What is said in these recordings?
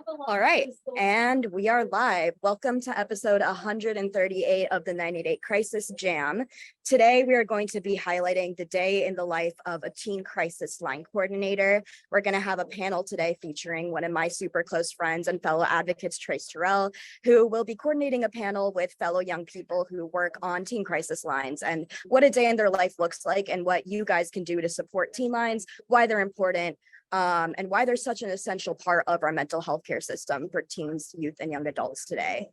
All right, and we are live. Welcome to episode 138 of the 988 Crisis Jam. Today, we are going to be highlighting the day in the life of a teen crisis line coordinator. We're going to have a panel today featuring one of my super close friends and fellow advocates, Trace Terrell, who will be coordinating a panel with fellow young people who work on teen crisis lines and what a day in their life looks like and what you guys can do to support teen lines, why they're important, and why they're such an essential part of our mental health care system for teens, youth, and young adults today.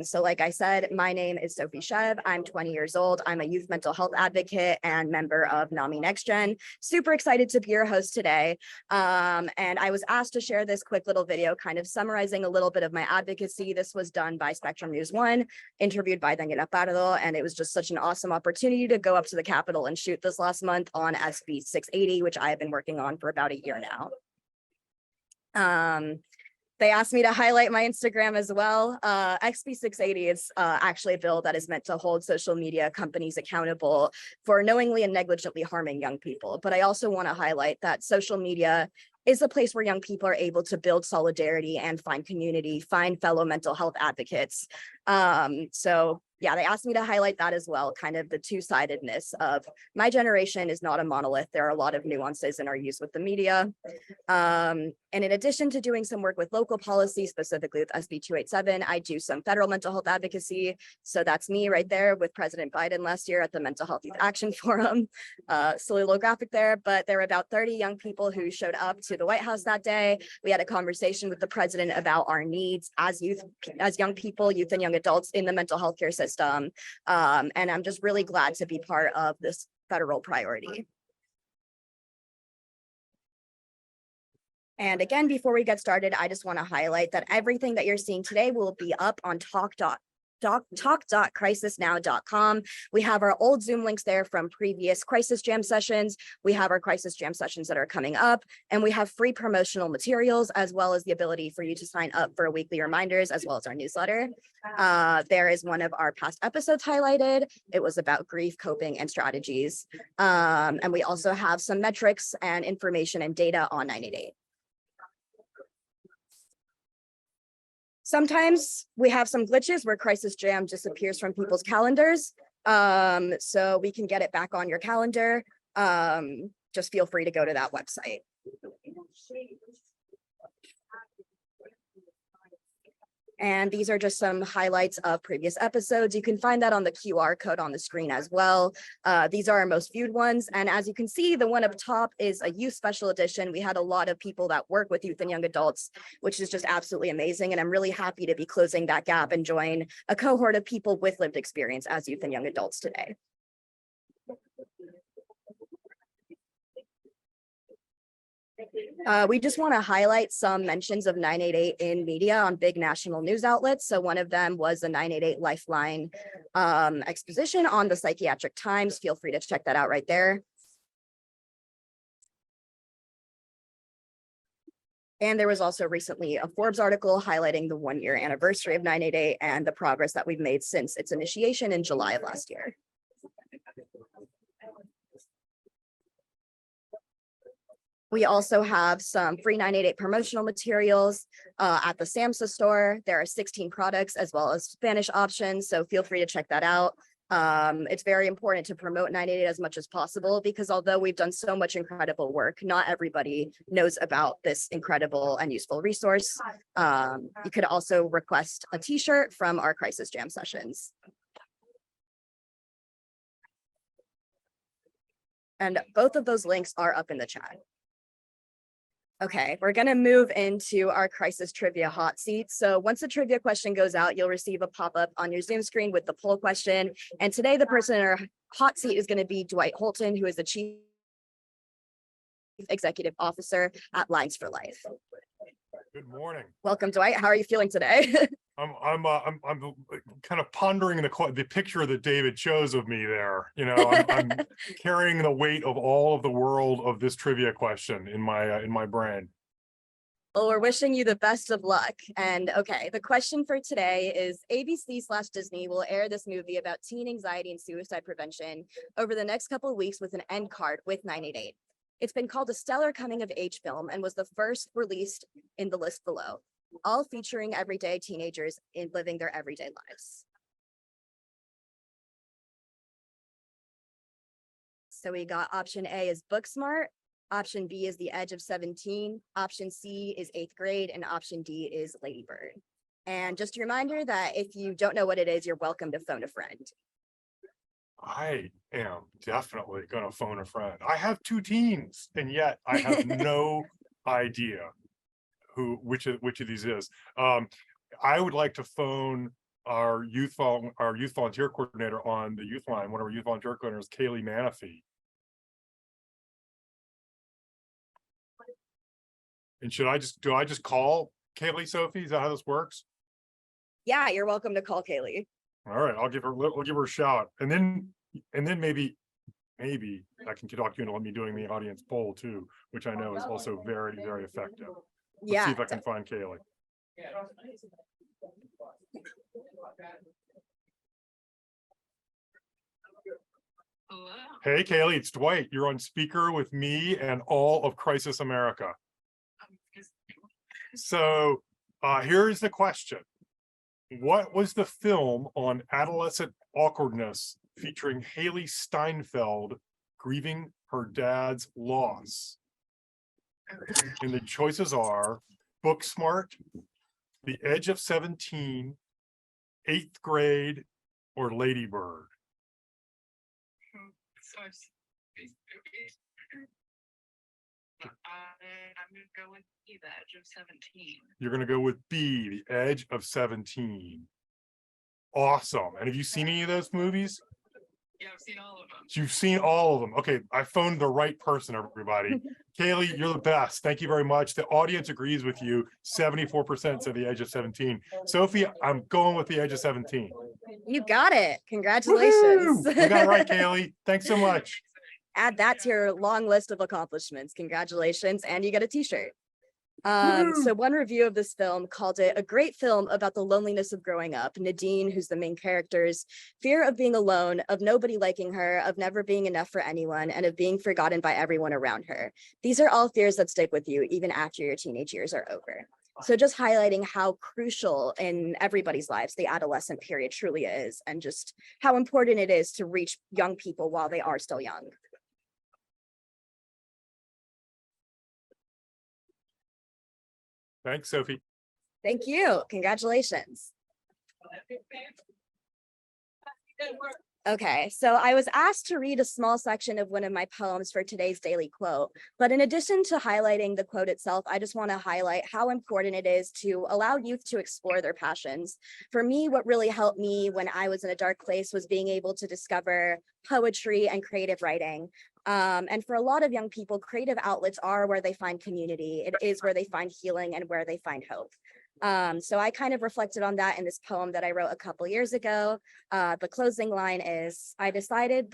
So like I said, my name is Sophie Szew. I'm 20 years old. I'm a youth mental health advocate and member of NAMI Next Gen. Super excited to be your host today. And I was asked to share this quick little video kind of summarizing a little bit of my advocacy. This was done by Spectrum News 1, interviewed by Daniela Pardo, and it was just such an awesome opportunity to go up to the Capitol and shoot this last month on SB 680, which I have been working on for about a year now. They asked me to highlight my Instagram as well. XB 680 is actually a bill that is meant to hold social media companies accountable for knowingly and negligently harming young people. But I also want to highlight that social media is a place where young people are able to build solidarity and find community, find fellow mental health advocates. So yeah, they asked me to highlight that as well, kind of the two-sidedness of my generation is not a monolith. There are a lot of nuances in our use with the media. And in addition to doing some work with local policy, specifically with SB 287, I do some federal mental health advocacy. So that's me right there with President Biden last year at the Mental Health Youth Action Forum. Silly little graphic there, but there were about 30 young people who showed up to the White House that day. We had a conversation with the president about our needs as young people, youth and young adults in the mental health care system. And I'm just really glad to be part of this federal priority. And again, before we get started, I just want to highlight that everything that you're seeing today will be up on talk.crisisnow.com. We have our old Zoom links there from previous Crisis Jam sessions. We have our Crisis Jam sessions that are coming up, and we have free promotional materials as well as the ability for you to sign up for weekly reminders as well as our newsletter. There is one of our past episodes highlighted. It was about grief, coping, and strategies. And we also have some metrics and information and data on 988. Sometimes we have some glitches where Crisis Jam disappears from people's calendars. So we can get it back on your calendar. Just feel free to go to that website. And these are just some highlights of previous episodes. You can find that on the QR code on the screen as well. These are our most viewed ones. And as you can see, the one up top is a youth special edition. We had a lot of people that work with youth and young adults, which is just absolutely amazing. And I'm really happy to be closing that gap and join a cohort of people with lived experience as youth and young adults today. We just want to highlight some mentions of 988 in media on big national news outlets. So one of them was the 988 Lifeline exposition on the Psychiatric Times. Feel free to check that out right there. And there was also recently a Forbes article highlighting the 1-year anniversary of 988 and the progress that we've made since its initiation in July of last year. We also have some free 988 promotional materials at the SAMHSA store. There are 16 products as well as Spanish options, so feel free to check that out. It's very important to promote 988 as much as possible because although we've done so much incredible work, not everybody knows about this incredible and useful resource. You could also request a t-shirt from our Crisis Jam sessions. And both of those links are up in the chat. Okay, we're going to move into our crisis trivia hot seat. So once the trivia question goes out, you'll receive a pop-up on your Zoom screen with the poll question. And today the person in our hot seat is going to be Dwight Holton, who is the Chief Executive Officer at Lines for Life. Good morning. Welcome, Dwight. How are you feeling today? I'm kind of pondering the picture that David chose of me there. You know, I'm carrying the weight of all of the world of this trivia question in my brain. Well, we're wishing you the best of luck. And okay, the question for today is ABC/Disney will air this movie about teen anxiety and suicide prevention over the next couple of weeks with an end card with 988. It's been called a stellar coming of age film and was the first released in the list below. all featuring everyday teenagers in living their everyday lives. So we got option A is book smart, option B is the edge of 17, option C is 8th grade, and option D is ladybird. And just a reminder that if you don't know what it is, you're welcome to phone a friend. I am definitely gonna phone a friend. I have 2 teens, and yet I have no idea which of these is. I would like to phone our youth volunteer coordinator on the YouthLine. One of our youth volunteer coordinators, Kaylee Manafee. And do I just call Kaylee, Sophie? Is that how this works? Yeah, you're welcome to call Kaylee. All right, we'll give her a shout, and then maybe I can talk you into let me doing the audience poll too, which I know is also very, very effective. Let's see if I can find Kaylee. Hello. Hey Kaylee, it's Dwight. You're on speaker with me and all of Crisis America. So here's the question. What was the film on adolescent awkwardness featuring Haley Steinfeld grieving her dad's loss? And the choices are Booksmart, The Edge of 17, 8th Grade, or Ladybird. I'm gonna go with B, The Edge of 17. You're gonna go with B, The Edge of 17. Awesome. And have you seen any of those movies? Yeah, I've seen all of them. You've seen all of them. Okay, I phoned the right person, everybody. Kaylee, you're the best. Thank you very much. The audience agrees with you. 74% said The Edge of 17. Sophie, I'm going with The Edge of 17. You got it. Congratulations. You got it right, Kaylee. Thanks so much. Add that to your long list of accomplishments. Congratulations. And you get a t-shirt. So one review of this film called it a great film about the loneliness of growing up. Nadine, who's the main character's fear of being alone, of nobody liking her, of never being enough for anyone, and of being forgotten by everyone around her. These are all fears that stick with you even after your teenage years are over. So just highlighting how crucial in everybody's lives the adolescent period truly is, and just how important it is to reach young people while they are still young. Thanks, Sophie. Thank you. Congratulations. Okay, so I was asked to read a small section of one of my poems for today's daily quote, but in addition to highlighting the quote itself, I just want to highlight how important it is to allow youth to explore their passions. For me, what really helped me when I was in a dark place was being able to discover poetry and creative writing. And for a lot of young people, creative outlets are where they find community. It is where they find healing and where they find hope. So I kind of reflected on that in this poem that I wrote a couple years ago. The closing line is, I landed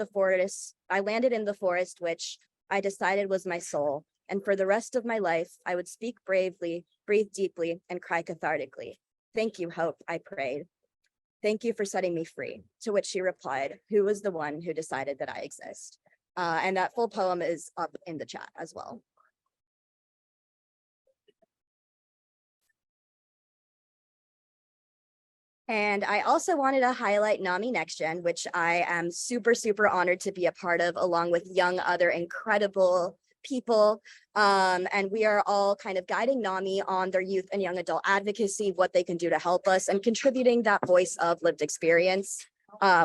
in the forest, which I decided was my soul. And for the rest of my life, I would speak bravely, breathe deeply, and cry cathartically. Thank you, hope, I prayed. Thank you for setting me free. To which she replied, who was the one who decided that I exist? And that full poem is up in the chat as well. And I also wanted to highlight NAMI Next Gen, which I am super, super honored to be a part of, along with other incredible people. And we are all kind of guiding NAMI on their youth and young adult advocacy, what they can do to help us, and contributing that voice of lived experience.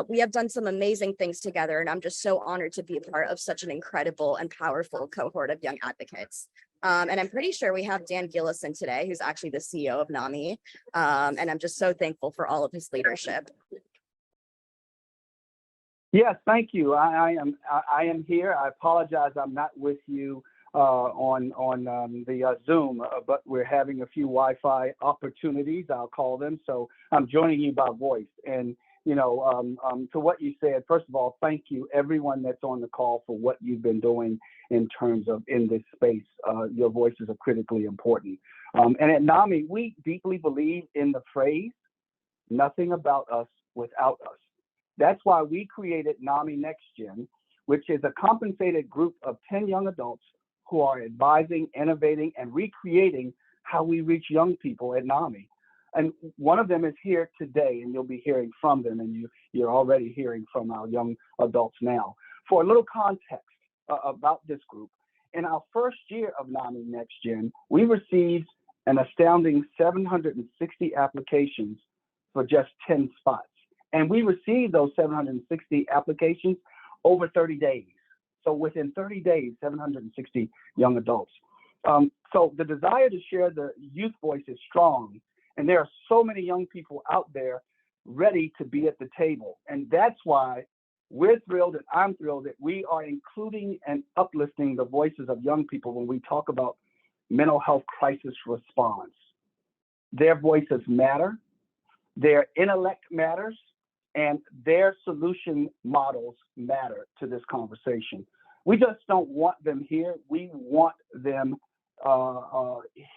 We have done some amazing things together, and I'm just so honored to be a part of such an incredible and powerful cohort of young advocates. And I'm pretty sure we have Dan Gillison today, who's actually the CEO of NAMI. And I'm just so thankful for all of his leadership. Yes, thank you. I am here. I apologize I'm not with you on the Zoom, but we're having a few Wi-Fi opportunities, I'll call them. So I'm joining you by voice. And to what you said, first of all, thank you, everyone that's on the call, for what you've been doing in terms of in this space. Your voices are critically important. And at NAMI, we deeply believe in the phrase, nothing about us without us. That's why we created NAMI Next Gen, which is a compensated group of 10 young adults who are advising, innovating, and recreating how we reach young people at NAMI. And one of them is here today, and you'll be hearing from them, and you're already hearing from our young adults now. For a little context about this group, in our first year of NAMI Next Gen, we received an astounding 760 applications for just 10 spots. And we received those 760 applications over 30 days. So within 30 days, 760 young adults. So the desire to share the youth voice is strong. And there are so many young people out there ready to be at the table. And that's why we're thrilled, and I'm thrilled that we are including and uplifting the voices of young people when we talk about mental health crisis response. Their voices matter, their intellect matters, and their solution models matter to this conversation. We just don't want them here. We want them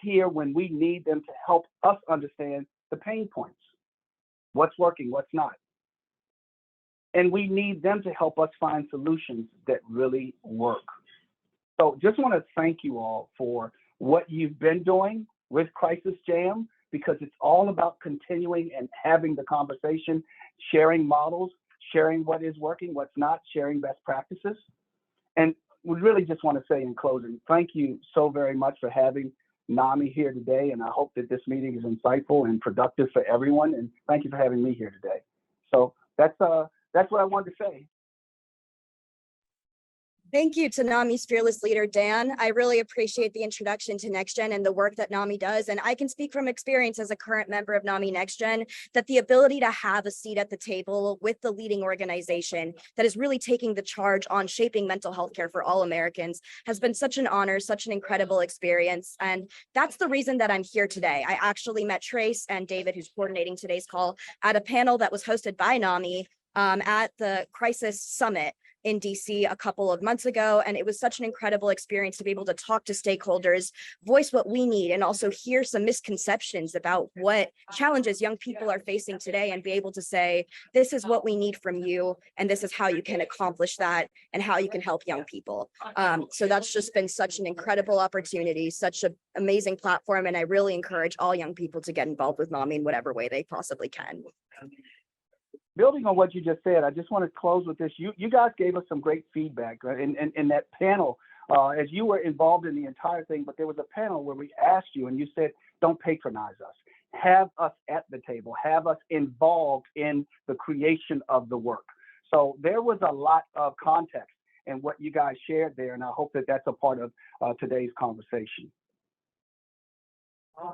here when we need them to help us understand the pain points, what's working, what's not. And we need them to help us find solutions that really work. So just want to thank you all for what you've been doing with Crisis Jam, because it's all about continuing and having the conversation, sharing models, sharing what is working, what's not, sharing best practices. And we really just want to say in closing, thank you so very much for having NAMI here today. And I hope that this meeting is insightful and productive for everyone. And thank you for having me here today. So that's what I wanted to say. Thank you to NAMI's fearless leader, Dan. I really appreciate the introduction to NextGen and the work that NAMI does. And I can speak from experience as a current member of NAMI NextGen that the ability to have a seat at the table with the leading organization that is really taking the charge on shaping mental health care for all Americans has been such an honor, such an incredible experience. And that's the reason that I'm here today. I actually met Trace and David, who's coordinating today's call, at a panel that was hosted by NAMI at the Crisis Summit in DC a couple of months ago. And it was such an incredible experience to be able to talk to stakeholders, voice what we need, and also hear some misconceptions about what challenges young people are facing today and be able to say, this is what we need from you, and this is how you can accomplish that and how you can help young people. So that's just been such an incredible opportunity, such an amazing platform. And I really encourage all young people to get involved with NAMI in whatever way they possibly can. Building on what you just said, I just want to close with this. You guys gave us some great feedback in that panel as you were involved in the entire thing, but there was a panel where we asked you and you said, don't patronize us. Have us at the table, have us involved in the creation of the work. So there was a lot of context in what you guys shared there, and I hope that that's a part of today's conversation.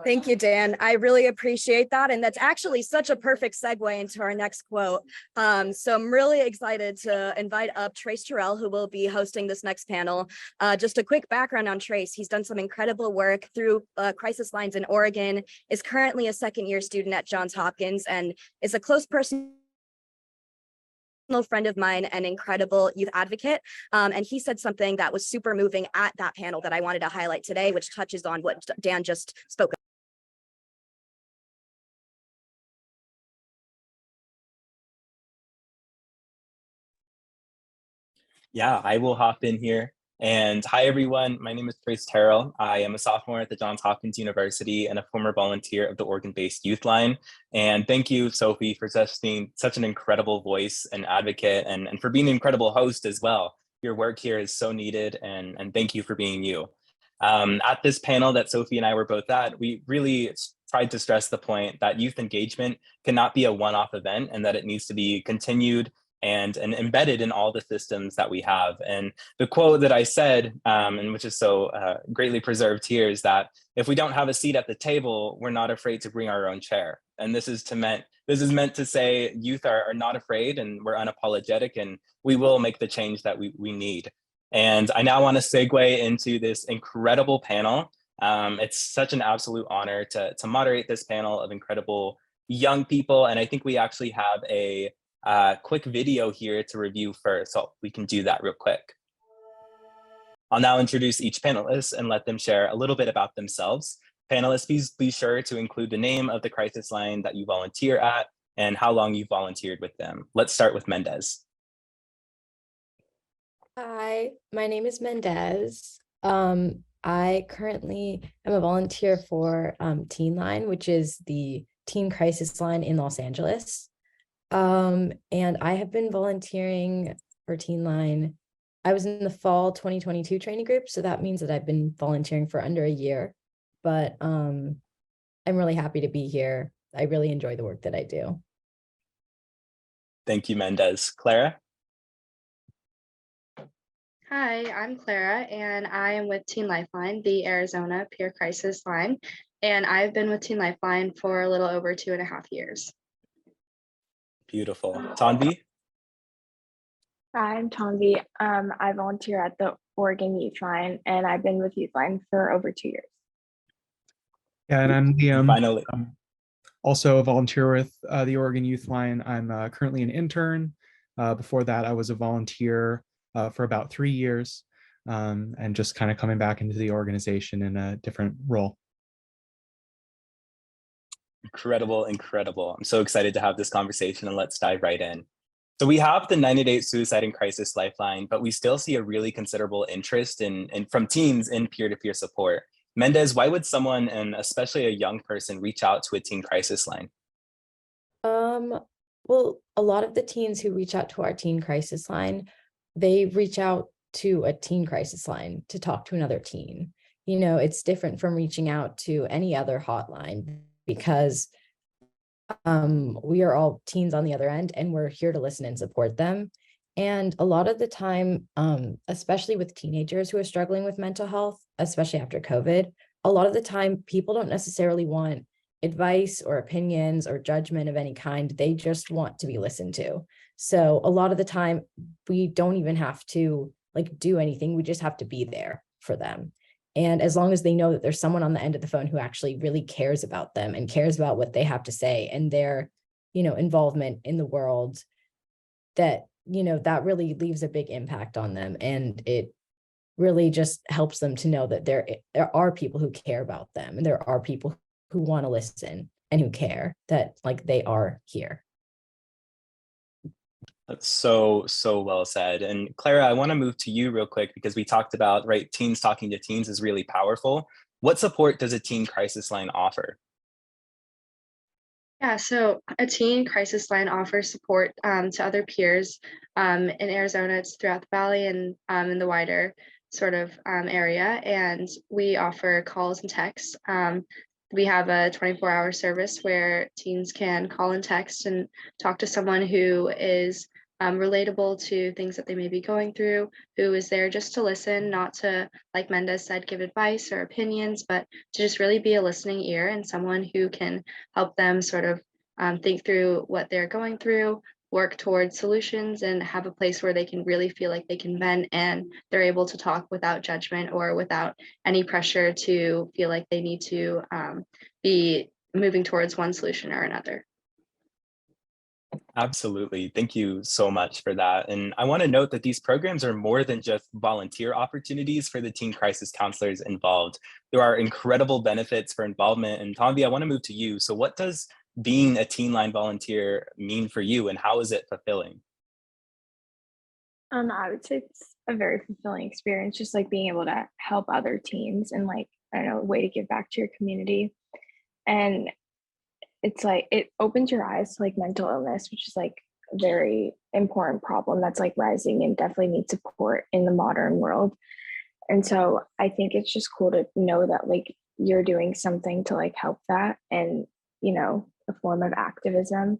Thank you, Dan. I really appreciate that. And that's actually such a perfect segue into our next quote. So I'm really excited to invite up Trace Terrell, who will be hosting this next panel. Just a quick background on Trace. He's done some incredible work through crisis lines in Oregon, is currently a second-year student at Johns Hopkins, and is a close personal friend of mine and incredible youth advocate. And he said something that was super moving at that panel that I wanted to highlight today, which touches on what Dan just spoke about. Yeah, I will hop in here. And hi, everyone. My name is Trace Terrell. I am a sophomore at the Johns Hopkins University and a former volunteer of the Oregon-based YouthLine. And thank you, Sophie, for being such an incredible voice and advocate, and for being an incredible host as well. Your work here is so needed, and thank you for being you. At this panel that Sophie and I were both at, we really tried to stress the point that youth engagement cannot be a one-off event and that it needs to be continued and embedded in all the systems that we have. And the quote that I said, and which is so greatly preserved here, is that if we don't have a seat at the table, we're not afraid to bring our own chair. And this is meant to say youth are not afraid, and we're unapologetic, and we will make the change that we need. And I now want to segue into this incredible panel. It's such an absolute honor to moderate this panel of incredible young people. And I think we actually have a quick video here to review first, so we can do that real quick. I'll now introduce each panelist and let them share a little bit about themselves. Panelists, please be sure to include the name of the crisis line that you volunteer at and how long you volunteered with them. Let's start with Mendez. Hi, my name is Mendez. I currently am a volunteer for Teenline, which is the teen crisis line in Los Angeles. And I have been volunteering for Teenline. I was in the fall 2022 training group, so that means that I've been volunteering for under a year. But I'm really happy to be here. I really enjoy the work that I do. Thank you, Mendez. Clara? Hi, I'm Clara, and I am with Teen Lifeline, the Arizona Peer Crisis Line. And I've been with Teen Lifeline for a little over 2.5 years. Beautiful. Tanvi? Hi, I'm Tanvi. I volunteer at the Oregon YouthLine, and I've been with YouthLine for over 2 years. Yeah, and I'm Liam. Finally. Also a volunteer with the Oregon YouthLine. I'm currently an intern. Before that, I was a volunteer for about 3 years, and just kind of coming back into the organization in a different role. Incredible, incredible. I'm so excited to have this conversation, and let's dive right in. So we have the 988 Suicide and Crisis Lifeline, but we still see a really considerable interest from teens in peer-to-peer support. Mendez, why would someone, and especially a young person, reach out to a teen crisis line? Well, a lot of the teens who reach out to our teen crisis line, they reach out to a teen crisis line to talk to another teen. You know, it's different from reaching out to any other hotline because we are all teens on the other end, and we're here to listen and support them. And a lot of the time, especially with teenagers who are struggling with mental health, especially after COVID, a lot of the time people don't necessarily want advice or opinions or judgment of any kind. They just want to be listened to. So a lot of the time we don't even have to do anything. We just have to be there for them. And as long as they know that there's someone on the end of the phone who actually really cares about them and cares about what they have to say and their, involvement in the world, that, that really leaves a big impact on them. And it really just helps them to know that there are people who care about them, and there are people who want to listen and who care, that they are here. That's so well said. And Clara, I want to move to you real quick because we talked about, right, teens talking to teens is really powerful. What support does a teen crisis line offer? Yeah, so a teen crisis line offers support to other peers. In Arizona, it's throughout the valley and in the wider sort of area. And we offer calls and texts. We have a 24-hour service where teens can call and text and talk to someone who is relatable to things that they may be going through, who is there just to listen, not to, like Mendez said, give advice or opinions, but to just really be a listening ear and someone who can help them sort of think through what they're going through, work towards solutions, and have a place where they can really feel like they can vent and they're able to talk without judgment or without any pressure to feel like they need to be moving towards one solution or another. Absolutely. Thank you so much for that. And I want to note that these programs are more than just volunteer opportunities for the teen crisis counselors involved. There are incredible benefits for involvement. And Tanvi, I want to move to you. So what does being a Teenline volunteer mean for you, and how is it fulfilling? I would say it's a very fulfilling experience, just being able to help other teens and I don't know, a way to give back to your community. And it's it opens your eyes to mental illness, which is a very important problem that's rising and definitely needs support in the modern world. And so I think it's just cool to know that you're doing something to help that, and a form of activism,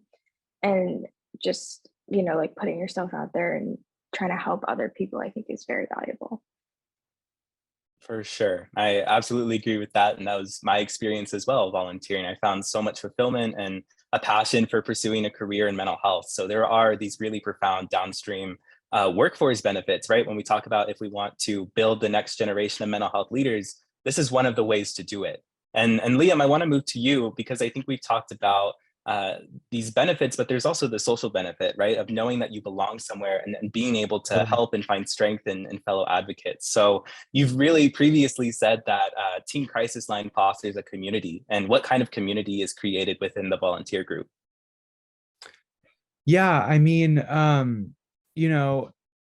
and just putting yourself out there and trying to help other people, I think is very valuable. For sure. I absolutely agree with that. And that was my experience as well, volunteering. I found so much fulfillment and a passion for pursuing a career in mental health. So there are these really profound downstream workforce benefits, right? When we talk about if we want to build the next generation of mental health leaders, this is one of the ways to do it. And Liam, I want to move to you because I think we've talked about these benefits, but there's also the social benefit, right? Of knowing that you belong somewhere and being able to help and find strength in fellow advocates. So you've really previously said that Teen Crisis Line fosters a community, and what kind of community is created within the volunteer group? Yeah, I mean,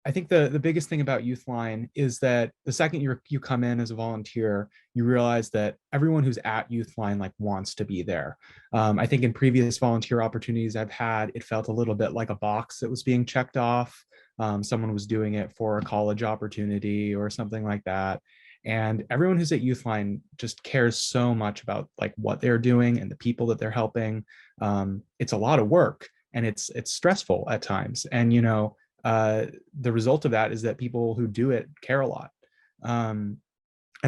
I think the biggest thing about YouthLine is that the second you come in as a volunteer, you realize that everyone who's at YouthLine like wants to be there. I think in previous volunteer opportunities I've had, it felt a little bit like a box that was being checked off. Someone was doing it for a college opportunity or something like that. And everyone who's at YouthLine just cares so much about like what they're doing and the people that they're helping. It's a lot of work and it's stressful at times. And the result of that is that people who do it care a lot. And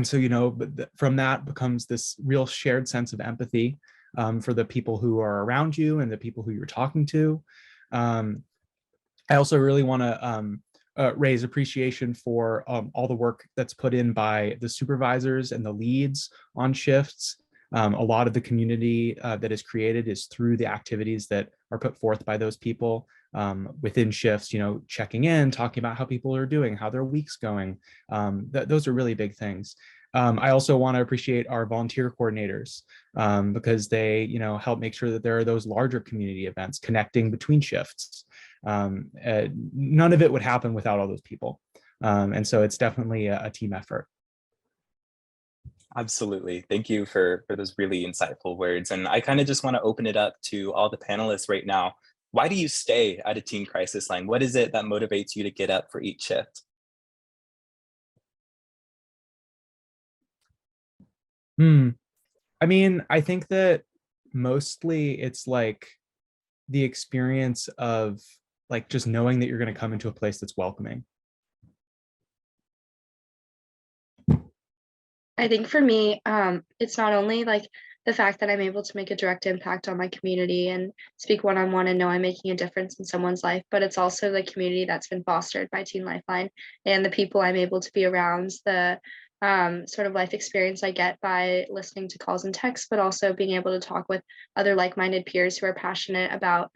so, from that becomes this real shared sense of empathy for the people who are around you and the people who you're talking to. I also really want to raise appreciation for all the work that's put in by the supervisors and the leads on shifts. A lot of the community that is created is through the activities that are put forth by those people within shifts, checking in, talking about how people are doing, how their week's going. Those are really big things. I also want to appreciate our volunteer coordinators because they, help make sure that there are those larger community events connecting between shifts. None of it would happen without all those people. And so it's definitely a team effort. Absolutely. Thank you for those really insightful words. And I kind of just want to open it up to all the panelists right now. Why do you stay at a teen crisis line? What is it that motivates you to get up for each shift? I mean, I think that mostly it's like the experience of like just knowing that you're going to come into a place that's welcoming. I think for me, it's not only like the fact that I'm able to make a direct impact on my community and speak one-on-one and know I'm making a difference in someone's life, but it's also the community that's been fostered by Teen Lifeline and the people I'm able to be around, the sort of life experience I get by listening to calls and texts, but also being able to talk with other like-minded peers who are passionate about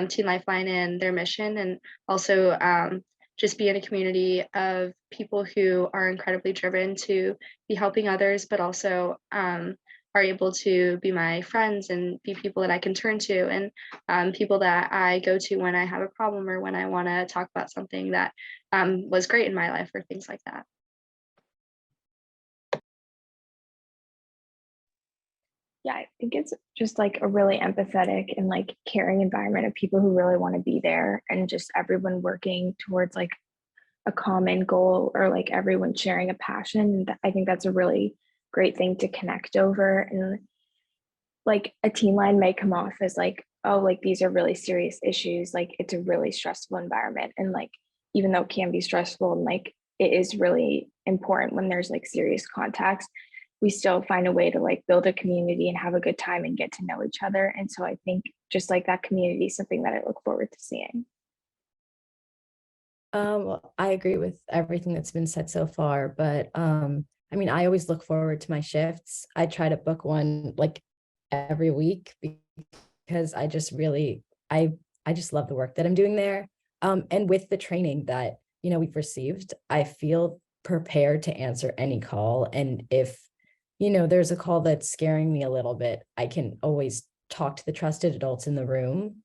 Teen Lifeline and their mission, and also just be in a community of people who are incredibly driven to be helping others, but also are able to be my friends and be people that I can turn to, and people that I go to when I have a problem or when I want to talk about something that was great in my life or things like that. Yeah, I think it's just like a really empathetic and like caring environment of people who really want to be there, and just everyone working towards like a common goal, or like everyone sharing a passion. And I think that's a really great thing to connect over. And like a teen line may come off as like, oh, like these are really serious issues, like it's a really stressful environment. And like, even though it can be stressful and like it is really important when there's like serious contacts, we still find a way to like build a community and have a good time and get to know each other. And so I think just like that community is something that I look forward to seeing. Well, I agree with everything that's been said so far, but I mean, I always look forward to my shifts. I try to book one like every week because I just really, I just love the work that I'm doing there. And with the training that, we've received, I feel prepared to answer any call. And if, there's a call that's scaring me a little bit, I can always talk to the trusted adults in the room.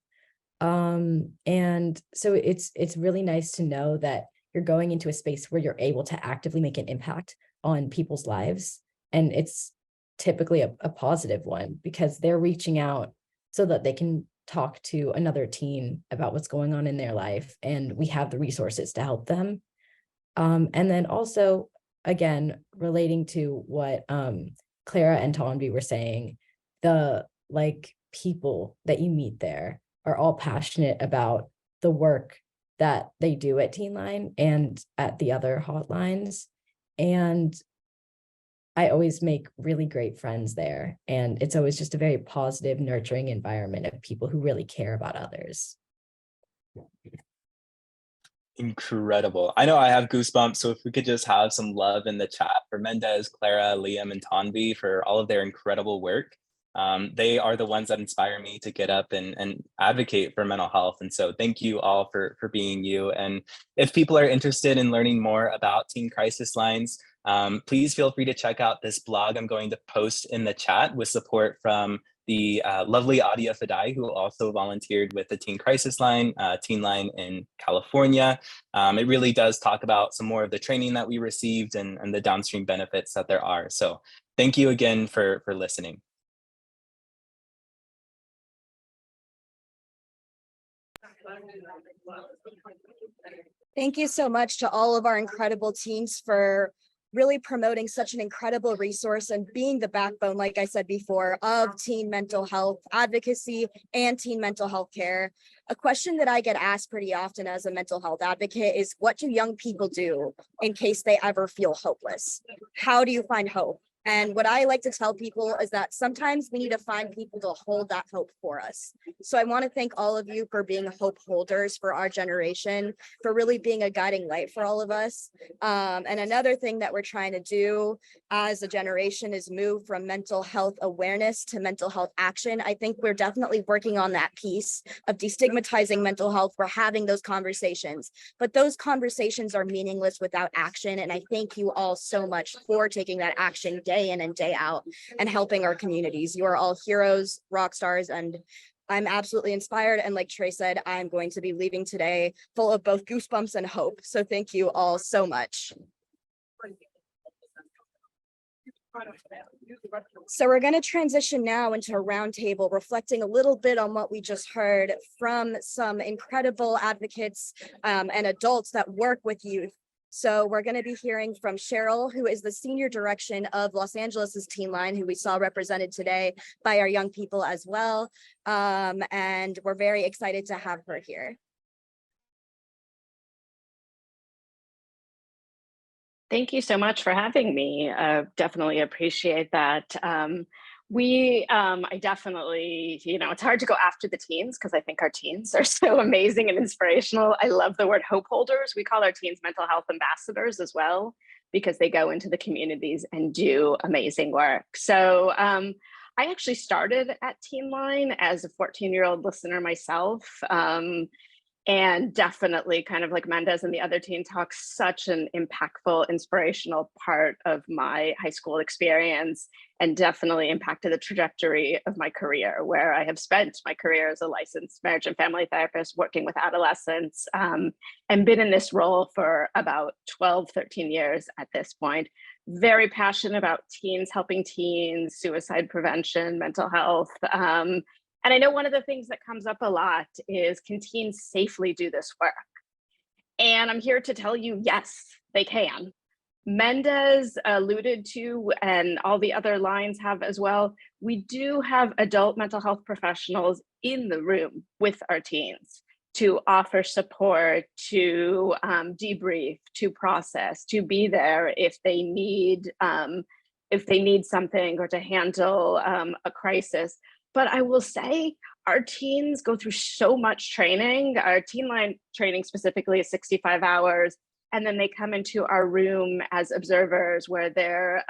And so it's really nice to know that you're going into a space where you're able to actively make an impact on people's lives. And it's typically a positive one because they're reaching out so that they can talk to another teen about what's going on in their life. And we have the resources to help them. And then also, again, relating to what Clara and Tonvi were saying, the like people that you meet there are all passionate about the work that they do at Teenline and at the other hotlines. And I always make really great friends there. And it's always just a very positive, nurturing environment of people who really care about others. Incredible. I know I have goosebumps, so if we could just have some love in the chat for Mendez, Clara, Liam, and Tanvi for all of their incredible work. They are the ones that inspire me to get up and advocate for mental health. And so thank you all for being you. And if people are interested in learning more about teen crisis lines, please feel free to check out this blog I'm going to post in the chat with support from the lovely Adia Fadai, who also volunteered with the Teen Crisis Line, Teenline in California. It really does talk about some more of the training that we received and the downstream benefits that there are. So thank you again for listening. Thank you so much to all of our incredible teens for really promoting such an incredible resource and being the backbone, like I said before, of teen mental health advocacy and teen mental health care. A question that I get asked pretty often as a mental health advocate is, what do young people do in case they ever feel hopeless? How do you find hope? And what I like to tell people is that sometimes we need to find people to hold that hope for us. So I want to thank all of you for being hope holders for our generation, for really being a guiding light for all of us. And another thing that we're trying to do as a generation is move from mental health awareness to mental health action. I think we're definitely working on that piece of destigmatizing mental health. We're having those conversations, but those conversations are meaningless without action. And I thank you all so much for taking that action day in and day out and helping our communities. You are all heroes, rock stars, and I'm absolutely inspired. And like Trey said, I'm going to be leaving today full of both goosebumps and hope. So thank you all so much. So we're going to transition now into a roundtable reflecting a little bit on what we just heard from some incredible advocates and adults that work with youth. So we're going to be hearing from Cheryl, who is the senior direction of Los Angeles' Teenline, who we saw represented today by our young people as well. And we're very excited to have her here. Thank you so much for having me. Definitely appreciate that. I definitely, it's hard to go after the teens because I think our teens are so amazing and inspirational. I love the word hope holders. We call our teens mental health ambassadors as well, because they go into the communities and do amazing work. So I actually started at Teenline as a 14-year-old listener myself. And definitely, kind of like Mendez and the other teen talks, such an impactful, inspirational part of my high school experience, and definitely impacted the trajectory of my career, where I have spent my career as a licensed marriage and family therapist working with adolescents, and been in this role for about 12, 13 years at this point. Very passionate about teens, helping teens, suicide prevention, mental health. And I know one of the things that comes up a lot is, can teens safely do this work? And I'm here to tell you, yes, they can. Mendez alluded to, and all the other lines have as well, we do have adult mental health professionals in the room with our teens to offer support, to debrief, to process, to be there if they need something or to handle a crisis. But I will say our teens go through so much training. Our Teenline training specifically is 65 hours. And then they come into our room as observers where they're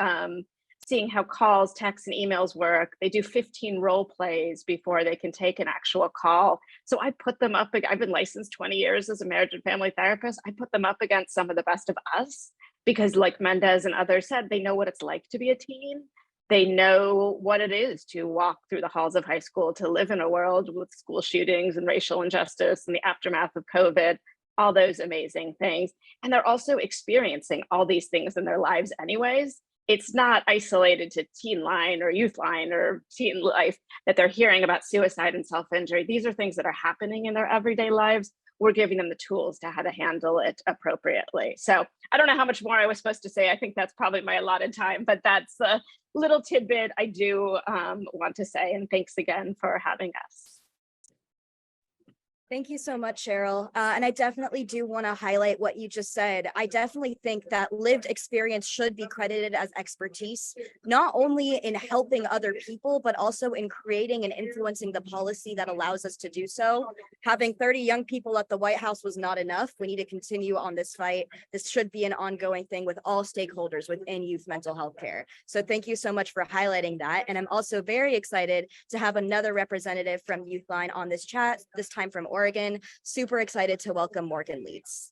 seeing how calls, texts, and emails work. They do 15 role plays before they can take an actual call. So I put them up, I've been licensed 20 years as a marriage and family therapist. I put them up against some of the best of us because, like Mendez and others said, they know what it's like to be a teen. They know what it is to walk through the halls of high school, to live in a world with school shootings and racial injustice and the aftermath of COVID, all those amazing things. And they're also experiencing all these things in their lives anyways. It's not isolated to Teenline or YouthLine or Teen Life that they're hearing about suicide and self-injury. These are things that are happening in their everyday lives. We're giving them the tools to how to handle it appropriately. So I don't know how much more I was supposed to say. I think that's probably my allotted time, but that's a little tidbit I do want to say. And thanks again for having us. Thank you so much, Cheryl. And I definitely do want to highlight what you just said. I definitely think that lived experience should be credited as expertise, not only in helping other people, but also in creating and influencing the policy that allows us to do so. Having 30 young people at the White House was not enough. We need to continue on this fight. This should be an ongoing thing with all stakeholders within youth mental health care. So thank you so much for highlighting that. And I'm also very excited to have another representative from YouthLine on this chat, this time from Oregon. Super excited to welcome Morgan Leeds.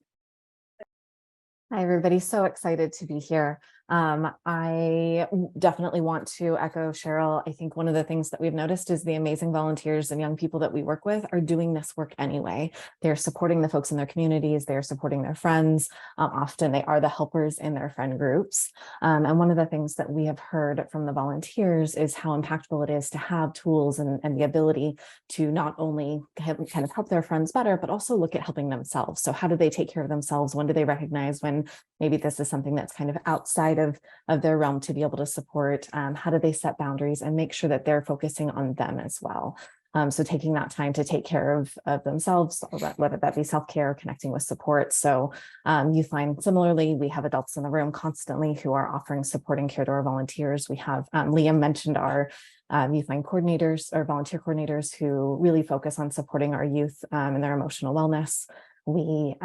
Hi, everybody. So excited to be here. I definitely want to echo Cheryl. I think one of the things that we've noticed is the amazing volunteers and young people that we work with are doing this work anyway. They're supporting the folks in their communities, they're supporting their friends. Often they are the helpers in their friend groups. And one of the things that we have heard from the volunteers is how impactful it is to have tools and the ability to not only kind of help their friends better, but also look at helping themselves. So how do they take care of themselves? When do they recognize when maybe this is something that's kind of outside of their realm to be able to support? How do they set boundaries and make sure that they're focusing on them as well? So taking that time to take care of themselves, whether that be self-care or connecting with support. So YouthLine, similarly, we have adults in the room constantly who are offering support and care to our volunteers. We have, Liam mentioned our YouthLine coordinators or volunteer coordinators who really focus on supporting our youth and their emotional wellness. We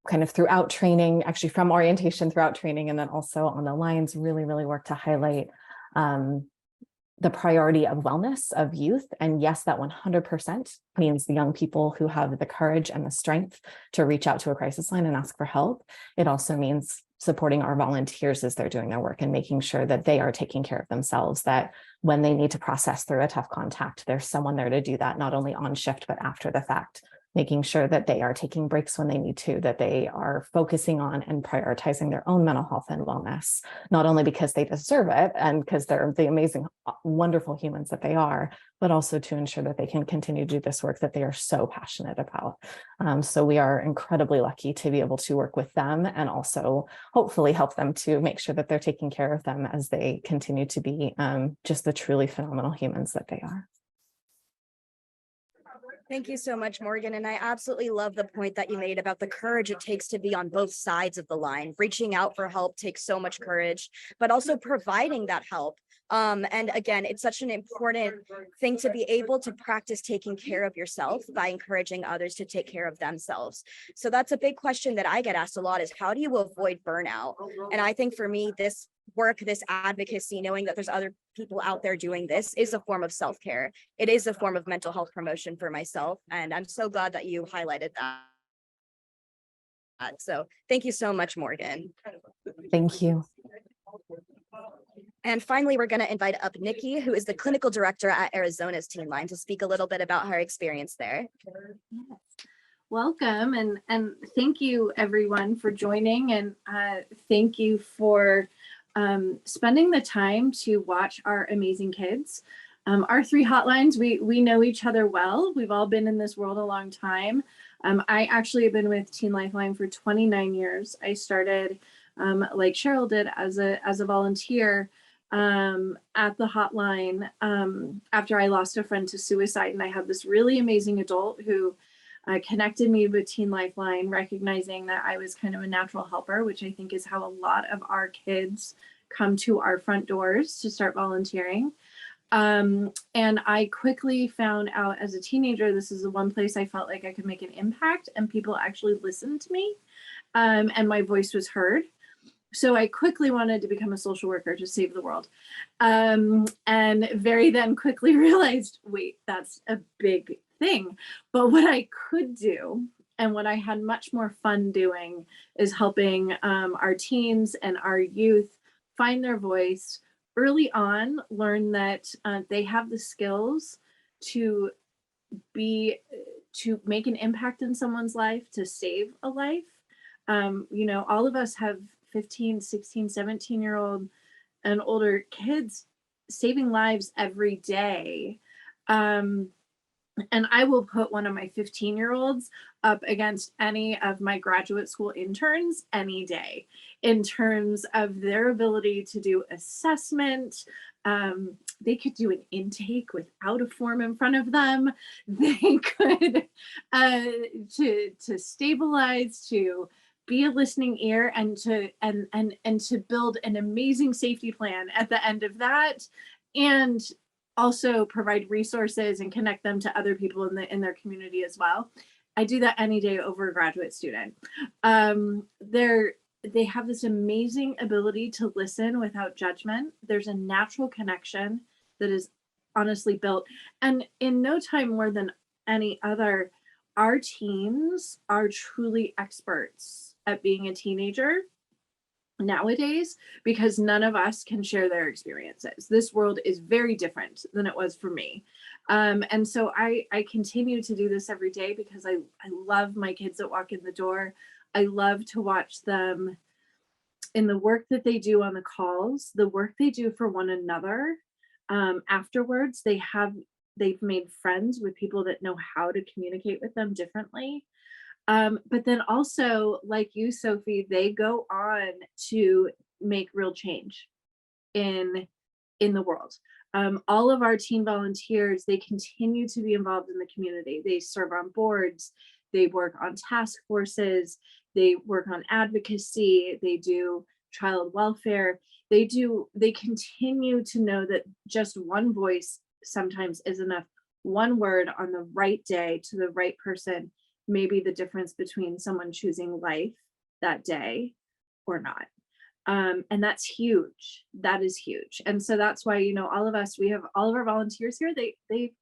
kind of throughout training, actually from orientation throughout training, and then also on the lines, really work to highlight the priority of wellness of youth. And yes, that 100% means the young people who have the courage and the strength to reach out to a crisis line and ask for help. It also means supporting our volunteers as they're doing their work and making sure that they are taking care of themselves, that when they need to process through a tough contact, there's someone there to do that, not only on shift, but after the fact, making sure that they are taking breaks when they need to, that they are focusing on and prioritizing their own mental health and wellness, not only because they deserve it and because they're the amazing, wonderful humans that they are, but also to ensure that they can continue to do this work that they are so passionate about. So we are incredibly lucky to be able to work with them and also hopefully help them to make sure that they're taking care of them as they continue to be just the truly phenomenal humans that they are. Thank you so much, Morgan. And I absolutely love the point that you made about the courage it takes to be on both sides of the line. Reaching out for help takes so much courage, but also providing that help. And again, it's such an important thing to be able to practice taking care of yourself by encouraging others to take care of themselves. So that's a big question that I get asked a lot is how do you avoid burnout? And I think for me, this work, this advocacy, knowing that there's other people out there doing this is a form of self-care. It is a form of mental health promotion for myself. And I'm so glad that you highlighted that. So thank you so much, Morgan. Thank you. And finally, we're going to invite up Nikki, who is the clinical director at Arizona's Teenline, to speak a little bit about her experience there. Yes. Welcome and thank you everyone for joining, and thank you for spending the time to watch our amazing kids. Our three hotlines, we know each other well. We've all been in this world a long time. I actually have been with Teen Lifeline for 29 years. I started like Cheryl did as a volunteer at the hotline after I lost a friend to suicide, and I had this really amazing adult who connected me with Teen Lifeline, recognizing that I was kind of a natural helper, which I think is how a lot of our kids come to our front doors to start volunteering. And I quickly found out as a teenager, this is the one place I felt like I could make an impact and people actually listened to me, and my voice was heard. So I quickly wanted to become a social worker to save the world. And very then quickly realized, wait, that's a big thing. But what I could do and what I had much more fun doing is helping our teens and our youth find their voice early on, learn that they have the skills to make an impact in someone's life, to save a life. You know, all of us have 15, 16, 17-year-old and older kids saving lives every day. And I will put one of my 15-year-olds up against any of my graduate school interns any day in terms of their ability to do assessment. They could do an intake without a form in front of them. They could to stabilize, to be a listening ear, and to build an amazing safety plan at the end of that, and also provide resources and connect them to other people in their community as well. I do that any day over a graduate student. They have this amazing ability to listen without judgment. There's a natural connection that is honestly built. And in no time more than any other, our teens are truly experts at being a teenager. nowadays, because none of us can share their experiences. This world is very different than it was for me. And so I continue to do this every day because I love my kids that walk in the door. I love to watch them in the work that they do on the calls, the work they do for one another. Afterwards, they've made friends with people that know how to communicate with them differently. But then also, like you, Sophie, they go on to make real change in the world. All of our teen volunteers, they continue to be involved in the community. They serve on boards, they work on task forces, they work on advocacy, they do child welfare. They continue to know that just one voice sometimes is enough. One word on the right day to the right person may be the difference between someone choosing life that day or not. And that's huge. That is huge. And so that's why, you know, all of us, we have all of our volunteers here. They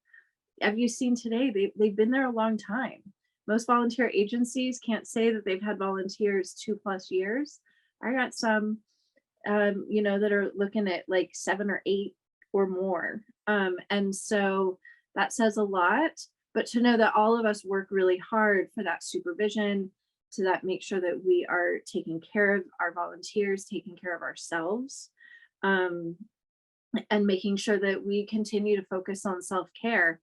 have you seen today, they've been there a long time. Most volunteer agencies can't say that they've had volunteers 2+ years. I got some, you know, that are looking at like 7 or 8 or more. And so that says a lot, but to know that all of us work really hard for that supervision, to that make sure that we are taking care of our volunteers, taking care of ourselves, and making sure that we continue to focus on self-care,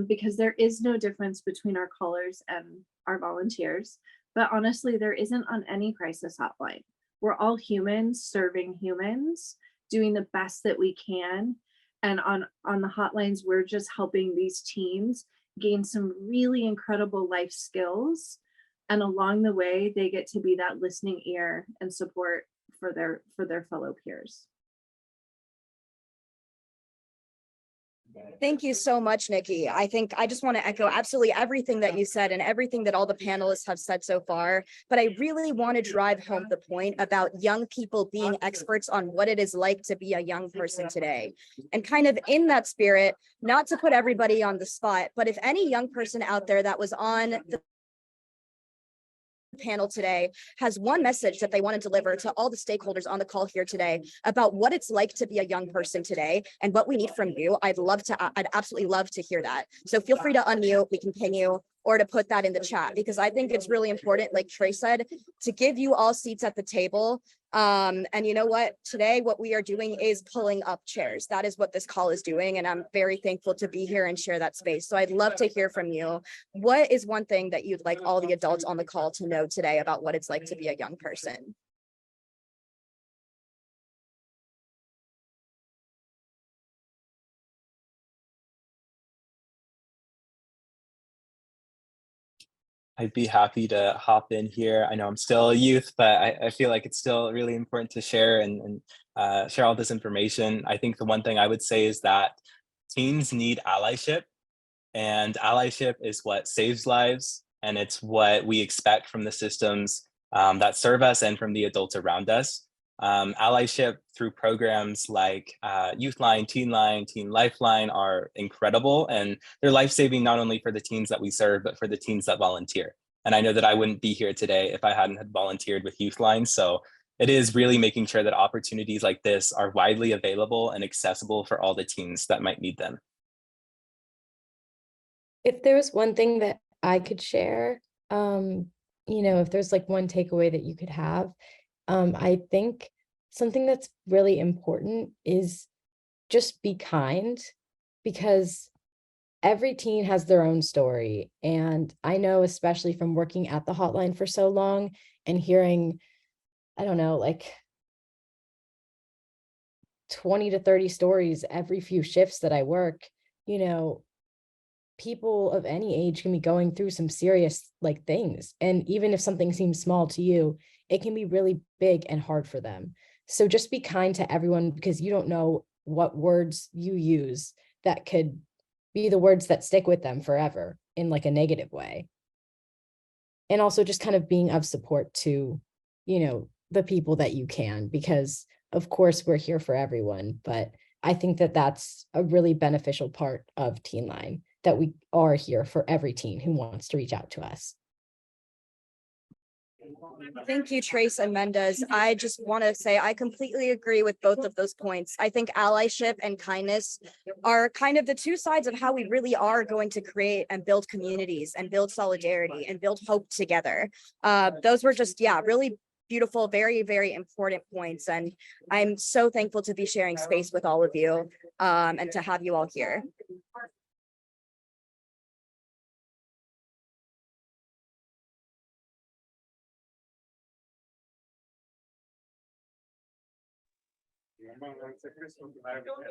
because there is no difference between our callers and our volunteers. But honestly, there isn't on any crisis hotline. We're all humans serving humans, doing the best that we can. And on the hotlines, we're just helping these teens gain some really incredible life skills. And along the way, they get to be that listening ear and support for their fellow peers. Thank you so much, Nikki. I think I just want to echo absolutely everything that you said and everything that all the panelists have said so far. But I really want to drive home the point about young people being experts on what it is like to be a young person today. And kind of in that spirit, not to put everybody on the spot, but if any young person out there that was on the panel today has one message that they want to deliver to all the stakeholders on the call here today about what it's like to be a young person today and what we need from you, I'd absolutely love to hear that. So feel free to unmute, we can ping you, or to put that in the chat, because I think it's really important, like Trace said, to give you all seats at the table. And you know what, today what we are doing is pulling up chairs. That is what this call is doing, and I'm very thankful to be here and share that space. So I'd love to hear from you. What is one thing that you'd like all the adults on the call to know today about what it's like to be a young person? I'd be happy to hop in here. I know I'm still a youth, but I feel like it's still really important to share and share all this information. I think the one thing I would say is that teens need allyship, and allyship is what saves lives, and it's what we expect from the systems that serve us and from the adults around us. Allyship through programs like YouthLine, Teenline, Teen Lifeline are incredible, and they're life-saving not only for the teens that we serve, but for the teens that volunteer. And I know that I wouldn't be here today if I hadn't had volunteered with YouthLine. So it is really making sure that opportunities like this are widely available and accessible for all the teens that might need them. If there was one thing that I could share, you know, if there's like one takeaway that you could have, I think something that's really important is just be kind, because every teen has their own story. And I know, especially from working at the hotline for so long and hearing, I don't know, like 20 to 30 stories every few shifts that I work, you know, people of any age can be going through some serious like things. And even if something seems small to you, it can be really big and hard for them. So just be kind to everyone, because you don't know what words you use that could be the words that stick with them forever in like a negative way. And also just kind of being of support to, you know, the people that you can, because of course we're here for everyone. But I think that that's a really beneficial part of Teenline, that we are here for every teen who wants to reach out to us. Thank you, Trace and Mendez. I just want to say I completely agree with both of those points. I think allyship and kindness are kind of the two sides of how we really are going to create and build communities and build solidarity and build hope together. Those were just, yeah, really beautiful, very, very important points. And I'm so thankful to be sharing space with all of you and to have you all here.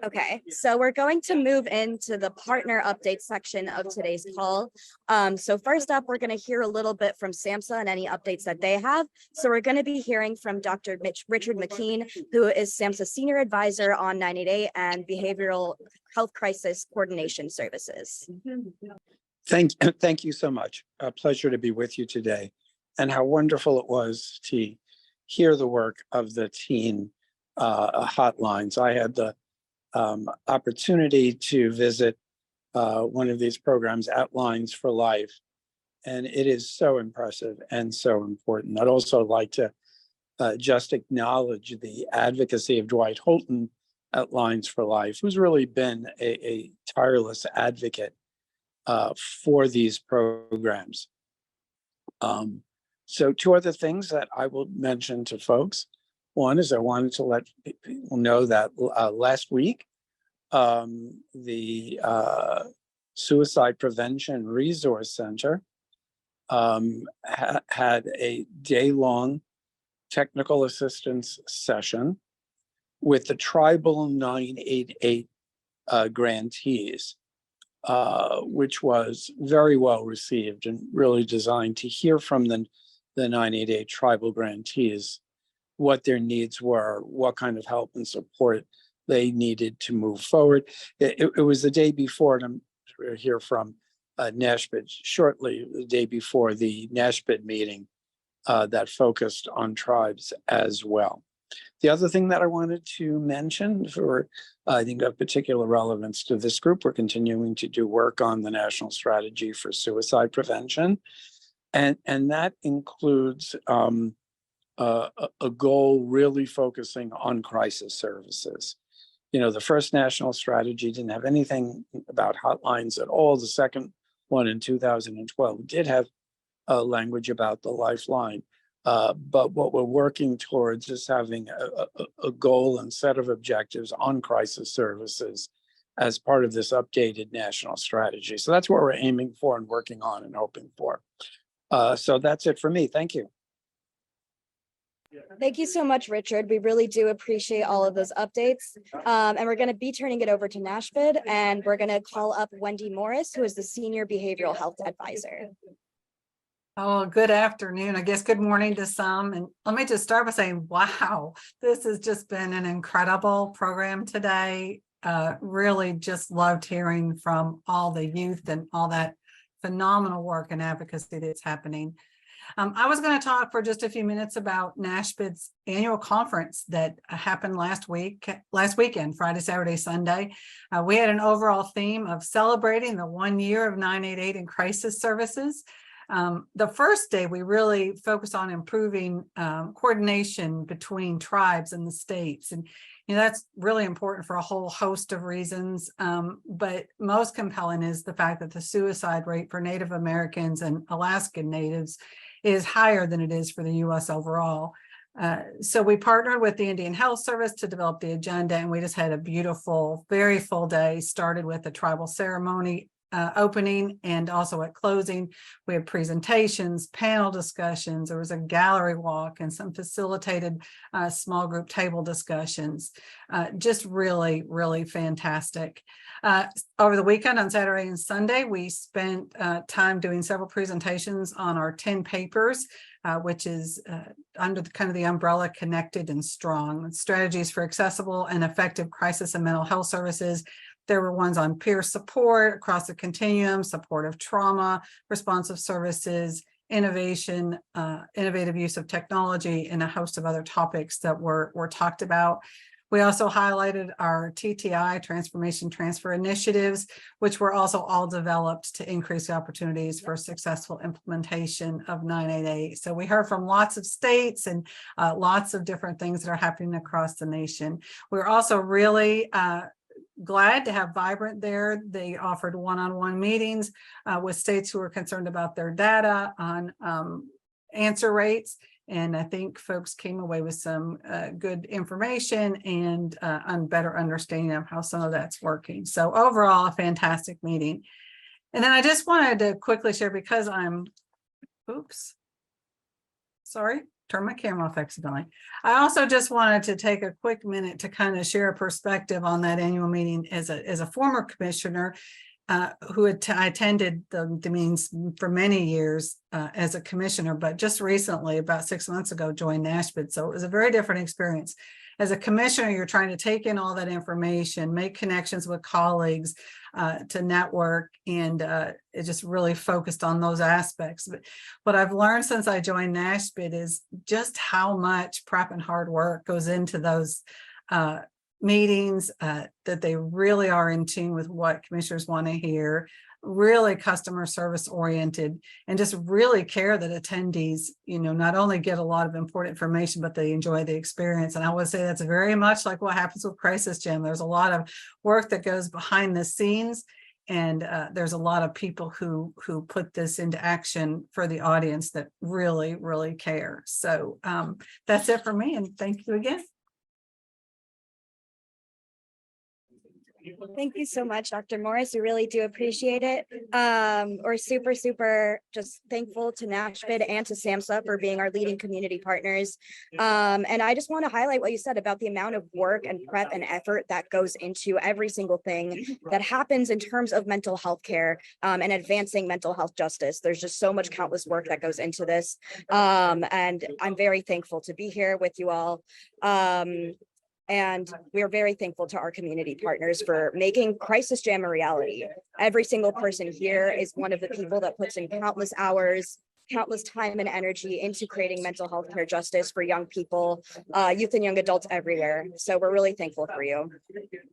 Okay, so we're going to move into the partner update section of today's call. So first up, we're going to hear a little bit from SAMHSA and any updates that they have. So we're going to be hearing from Dr. Richard McKean, who is SAMHSA Senior Advisor on 988 and Behavioral Health Crisis Coordination Services. Thank you so much. A pleasure to be with you today. And how wonderful it was to hear the work of the teen hotlines. I had the opportunity to visit one of these programs, Outlines for Life, and it is so impressive and so important. I'd also like to just acknowledge the advocacy of Dwight Holton at Lines for Life, who's really been a tireless advocate for these programs. So two other things that I will mention to folks. One is I wanted to let people know that last week, the Suicide Prevention Resource Center had a day-long technical assistance session with the tribal 988 grantees, which was very well received and really designed to hear from the 988 tribal grantees what their needs were, what kind of help and support they needed to move forward. It was the day before, and I'm going to hear from NASHBID shortly, the day before the NASHBID meeting that focused on tribes as well. The other thing that I wanted to mention for, I think, of particular relevance to this group, we're continuing to do work on the National Strategy for Suicide Prevention. And that includes a goal really focusing on crisis services. You know, the first national strategy didn't have anything about hotlines at all. The second one in 2012 did have language about the Lifeline. But what we're working towards is having a goal and set of objectives on crisis services as part of this updated national strategy. So that's what we're aiming for and working on and hoping for. So that's it for me. Thank you. Thank you so much, Richard. We really do appreciate all of those updates. And we're going to be turning it over to NASHBID, and we're going to call up Wendy Morris, who is the Senior Behavioral Health Advisor. Oh, good afternoon. I guess good morning to some. And let me just start by saying, wow, this has just been an incredible program today. Really just loved hearing from all the youth and all that phenomenal work and advocacy that's happening. I was going to talk for just a few minutes about NASHBID's annual conference that happened last weekend, Friday, Saturday, Sunday. We had an overall theme of celebrating the 1 year of 988 and crisis services. The first day, we really focused on improving coordination between tribes and the states. And you know, that's really important for a whole host of reasons. But most compelling is the fact that the suicide rate for Native Americans and Alaskan Natives is higher than it is for the U.S. overall. So we partnered with the Indian Health Service to develop the agenda, and we just had a beautiful, very full day. Started with a tribal ceremony opening, and also at closing, we had presentations, panel discussions. There was a gallery walk and some facilitated small group table discussions. Just really, really fantastic. Over the weekend on Saturday and Sunday, we spent time doing several presentations on our 10 papers, which is under the kind of the umbrella Connected and Strong, strategies for accessible and effective crisis and mental health services. There were ones on peer support across the continuum, supportive trauma, responsive services, innovation, innovative use of technology, and a host of other topics that were talked about. We also highlighted our TTI, Transformation Transfer Initiatives, which were also all developed to increase the opportunities for successful implementation of 988. So we heard from lots of states and lots of different things that are happening across the nation. We're also really glad to have Vibrant there. They offered one-on-one meetings with states who are concerned about their data on answer rates. And I think folks came away with some good information and better understanding of how some of that's working. So overall, a fantastic meeting. And then I just wanted to quickly share, because sorry, turn my camera off accidentally. I also just wanted to take a quick minute to kind of share a perspective on that annual meeting as a former commissioner who attended the meetings for many years as a commissioner, but just recently, about 6 months ago, joined NASHBID. So it was a very different experience. As a commissioner, you're trying to take in all that information, make connections with colleagues to network, and it just really focused on those aspects. But what I've learned since I joined NASHBID is just how much prep and hard work goes into those meetings, that they really are in tune with what commissioners want to hear, really customer service oriented, and just really care that attendees, not only get a lot of important information, but they enjoy the experience. And I would say that's very much like what happens with Crisis Gym. There's a lot of work that goes behind the scenes, and there's a lot of people who put this into action for the audience that really, really care. So that's it for me, and thank you again. Thank you so much, Dr. Morris. We really do appreciate it. We're super just thankful to NASHBID and to SAMHSA for being our leading community partners. And I just want to highlight what you said about the amount of work and prep and effort that goes into every single thing that happens in terms of mental health care and advancing mental health justice. There's just so much countless work that goes into this. And I'm very thankful to be here with you all. And we're very thankful to our community partners for making Crisis Jam a reality. Every single person here is one of the people that puts in countless hours, countless time and energy into creating mental health care justice for young people, youth and young adults everywhere. So we're really thankful for you.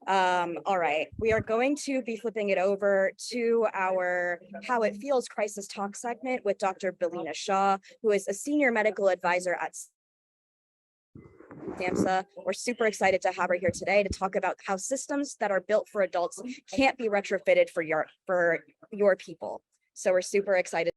All right, we are going to be flipping it over to our How It Feels Crisis Talk segment with Dr. Belina Shaw, who is a senior medical advisor at SAMHSA. We're super excited to have her here today to talk about how systems that are built for adults can't be retrofitted for your people. So we're super excited.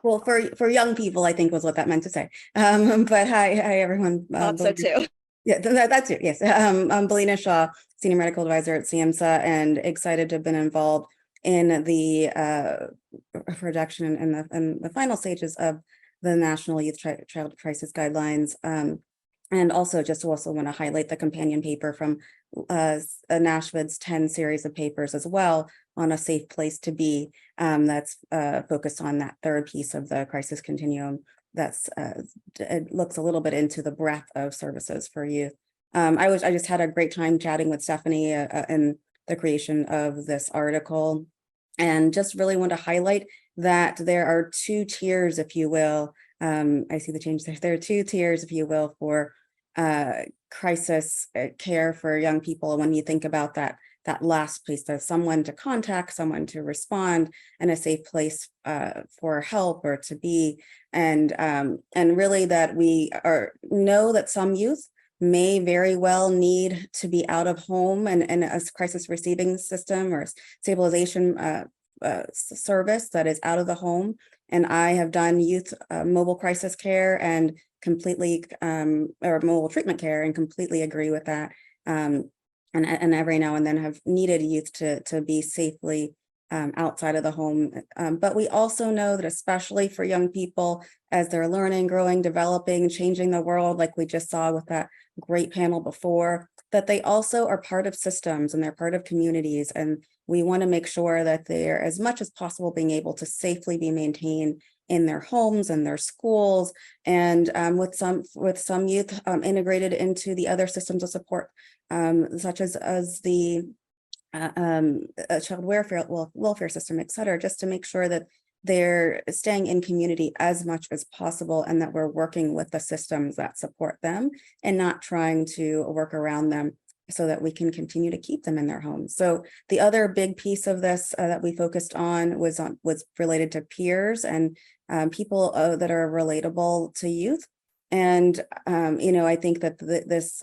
Well, for young people, I think was what that meant to say. But hi everyone. Thought so too. Yeah, that's it. Yes, I'm Belina Shaw, senior medical advisor at SAMHSA, and excited to have been involved in the production and the final stages of the National Youth Child Crisis Guidelines, and also want to highlight the companion paper from NASHBID's 10 series of papers as well on a safe place to be, that's focused on that third piece of the crisis continuum. It looks a little bit into the breadth of services for youth. I just had a great time chatting with Stephanie in the creation of this article, and just really want to highlight that there are two tiers, if you will. I see the change there. There are two tiers, if you will, for crisis care for young people. When you think about that last place, there's someone to contact, someone to respond, and a safe place for help or to be. And really that we know that some youth may very well need to be out of home and a crisis receiving system or stabilization service that is out of the home. And I have done youth mobile crisis care and completely, or mobile treatment care, and completely agree with that. And every now and then have needed youth to be safely outside of the home. But we also know that especially for young people, as they're learning, growing, developing, changing the world, like we just saw with that great panel before, that they also are part of systems and they're part of communities. And we want to make sure that they're, as much as possible, being able to safely be maintained in their homes and their schools, and with some youth integrated into the other systems of support, such as the child welfare system, et cetera, just to make sure that they're staying in community as much as possible, and that we're working with the systems that support them and not trying to work around them so that we can continue to keep them in their homes. So the other big piece of this that we focused on was related to peers and people that are relatable to youth. And I think that this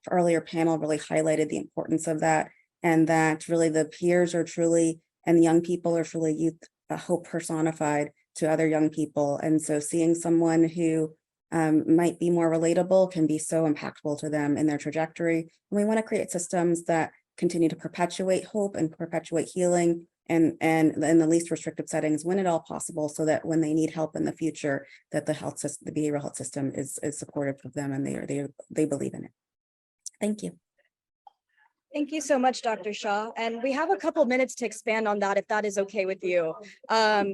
earlier panel really highlighted the importance of that, and that really the peers are truly, and young people are truly youth hope personified to other young people. And so seeing someone who might be more relatable can be so impactful to them in their trajectory. And we want to create systems that continue to perpetuate hope and perpetuate healing, and in the least restrictive settings when at all possible, so that when they need help in the future, that the health system, the behavioral health system is supportive of them, and they believe in it. Thank you. Thank you so much, Dr. Shaw. And we have a couple minutes to expand on that, if that is okay with you.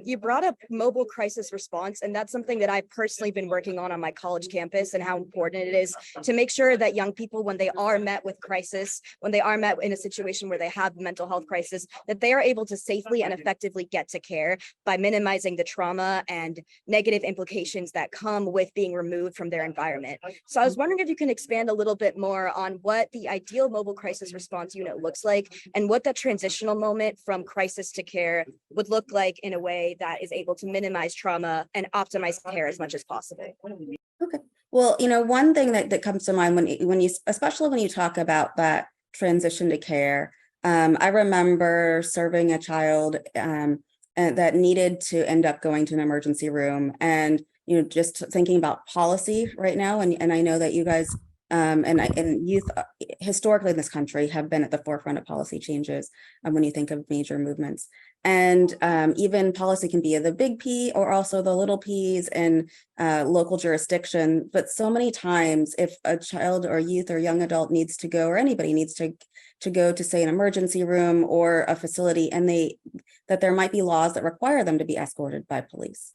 You brought up mobile crisis response, and that's something that I've personally been working on my college campus, and how important it is to make sure that young people, when they are met with crisis, when they are met in a situation where they have mental health crisis, that they are able to safely and effectively get to care by minimizing the trauma and negative implications that come with being removed from their environment. So I was wondering if you can expand a little bit more on what the ideal mobile crisis response unit looks like, and what that transitional moment from crisis to care would look like in a way that is able to minimize trauma and optimize care as much as possible. Okay. Well, one thing that comes to mind when you, especially when you talk about that transition to care, I remember serving a child that needed to end up going to an emergency room, and just thinking about policy right now, and I know that you guys and youth historically in this country have been at the forefront of policy changes when you think of major movements. And even policy can be the big P or also the little P's in local jurisdiction. But so many times, if a child or youth or young adult needs to go, or anybody needs to go to, say, an emergency room or a facility, and that there might be laws that require them to be escorted by police.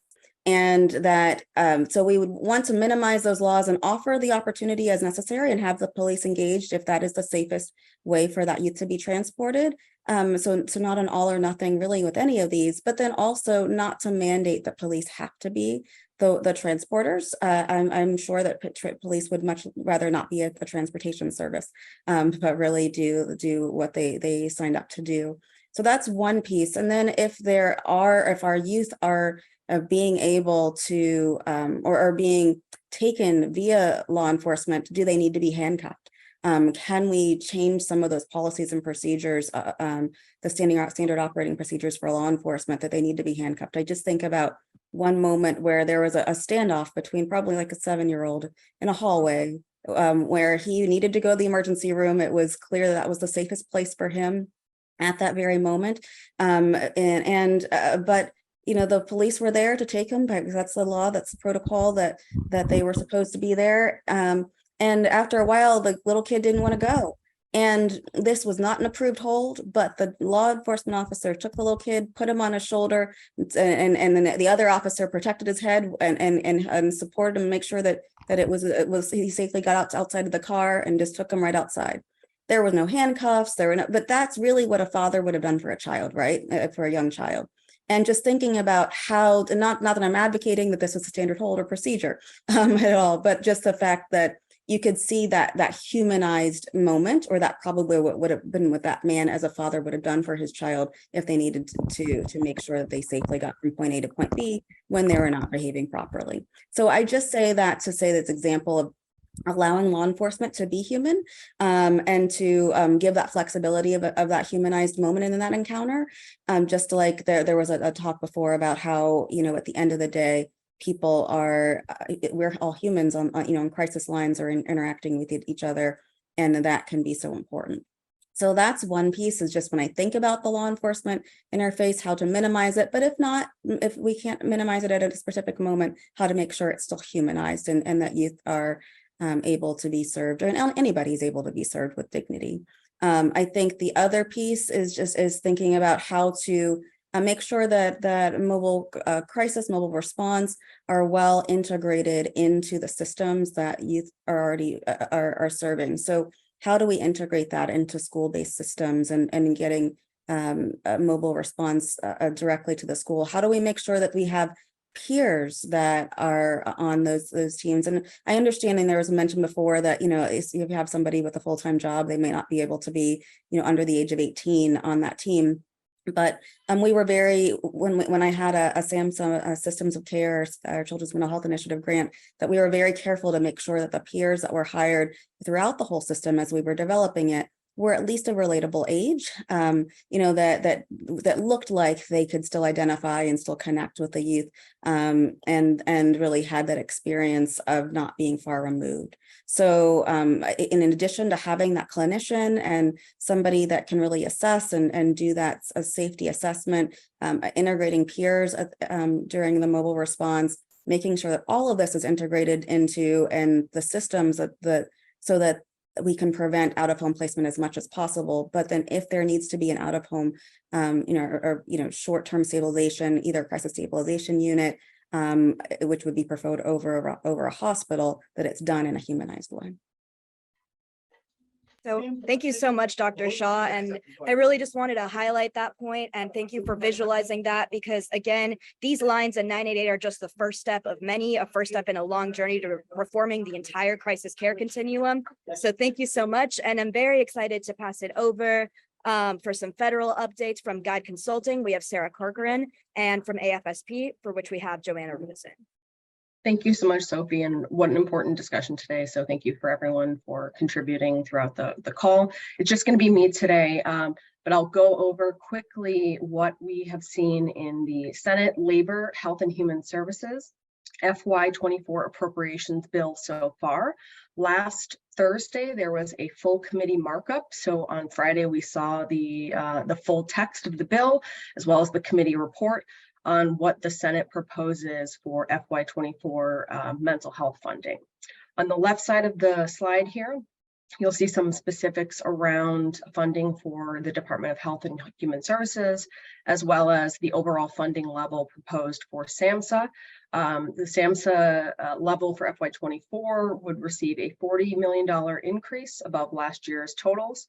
And that so we would want to minimize those laws and offer the opportunity as necessary, and have the police engaged if that is the safest way for that youth to be transported. So not an all or nothing really with any of these, but then also not to mandate that police have to be the transporters. I'm sure that police would much rather not be a transportation service, but really do what they signed up to do. So that's one piece. And then if our youth are being able to or are being taken via law enforcement, do they need to be handcuffed? Can we change some of those policies and procedures, the standard operating procedures for law enforcement, that they need to be handcuffed? I just think about one moment where there was a standoff between probably like a 7-year-old in a hallway where he needed to go to the emergency room. It was clear that was the safest place for him at that very moment. But the police were there to take him, because that's the law, that's the protocol, that they were supposed to be there. And after a while, the little kid didn't want to go. And this was not an approved hold, but the law enforcement officer took the little kid, put him on his shoulder, and then the other officer protected his head and supported him, make sure that he safely got outside of the car, and just took him right outside. There was no handcuffs, but that's really what a father would have done for a child, right? For a young child. And just thinking about how, not that I'm advocating that this is a standard hold or procedure at all, but just the fact that you could see that humanized moment, or that probably what would have been what that man as a father would have done for his child if they needed to make sure that they safely got from point A to point B when they were not behaving properly. So I just say that to say this example of allowing law enforcement to be human, and to give that flexibility of that humanized moment in that encounter. Just like there was a talk before about how, at the end of the day, people we're all humans on crisis lines, or interacting with each other, and that can be so important. So that's one piece, is just when I think about the law enforcement interface, how to minimize it, but if we can't minimize it at a specific moment, how to make sure it's still humanized, and that youth are able to be served, and anybody's able to be served with dignity. I think the other piece is thinking about how to make sure that mobile response are well integrated into the systems that youth are already are serving. So how do we integrate that into school-based systems, and getting a mobile response directly to the school? How do we make sure that we have peers that are on those teams? And I understand, and there was a mention before that, if you have somebody with a full-time job, they may not be able to be, under the age of 18 on that team. But we were very, when I had a SAMHSA Systems of Care, our Children's Mental Health Initiative grant, that we were very careful to make sure that the peers that were hired throughout the whole system as we were developing it were at least a relatable age, that looked like they could still identify and still connect with the youth, and really had that experience of not being far removed. So in addition to having that clinician and somebody that can really assess and do that a safety assessment, integrating peers during the mobile response, making sure that all of this is integrated into and the systems so that we can prevent out-of-home placement as much as possible. But then if there needs to be an out-of-home, short-term stabilization, either crisis stabilization unit, which would be preferred over a hospital, that it's done in a humanized way. So thank you so much, Dr. Shaw. And I really just wanted to highlight that point, and thank you for visualizing that, because again, these lines in 988 are just the first step of many, a first step in a long journey to reforming the entire crisis care continuum. So thank you so much. And I'm very excited to pass it over for some federal updates from Guide Consulting. We have Sarah Corcoran, and from AFSP, for which we have Joanna Rubinson. Thank you so much, Sophie, and what an important discussion today. So thank you for everyone for contributing throughout the call. It's just going to be me today, but I'll go over quickly what we have seen in the Senate Labor, Health and Human Services FY24 appropriations bill so far. Last Thursday, there was a full committee markup. So on Friday, we saw the full text of the bill, as well as the committee report on what the Senate proposes for FY24 mental health funding. On the left side of the slide here, you'll see some specifics around funding for the Department of Health and Human Services, as well as the overall funding level proposed for SAMHSA. The SAMHSA level for FY24 would receive a $40 million increase above last year's totals.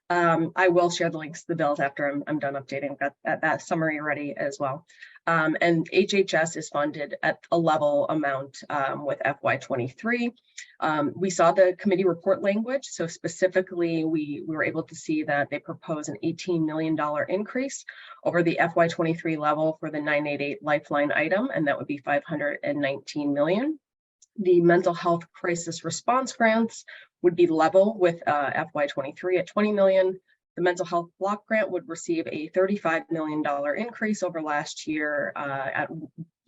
I will share the links to the bills after I'm done updating. I've got that summary ready as well. And HHS is funded at a level amount with FY23. We saw the committee report language. So specifically, we were able to see that they propose an $18 million increase over the FY23 level for the 988 Lifeline item, and that would be $519 million. The mental health crisis response grants would be level with FY23 at $20 million. The mental health block grant would receive a $35 million increase over last year at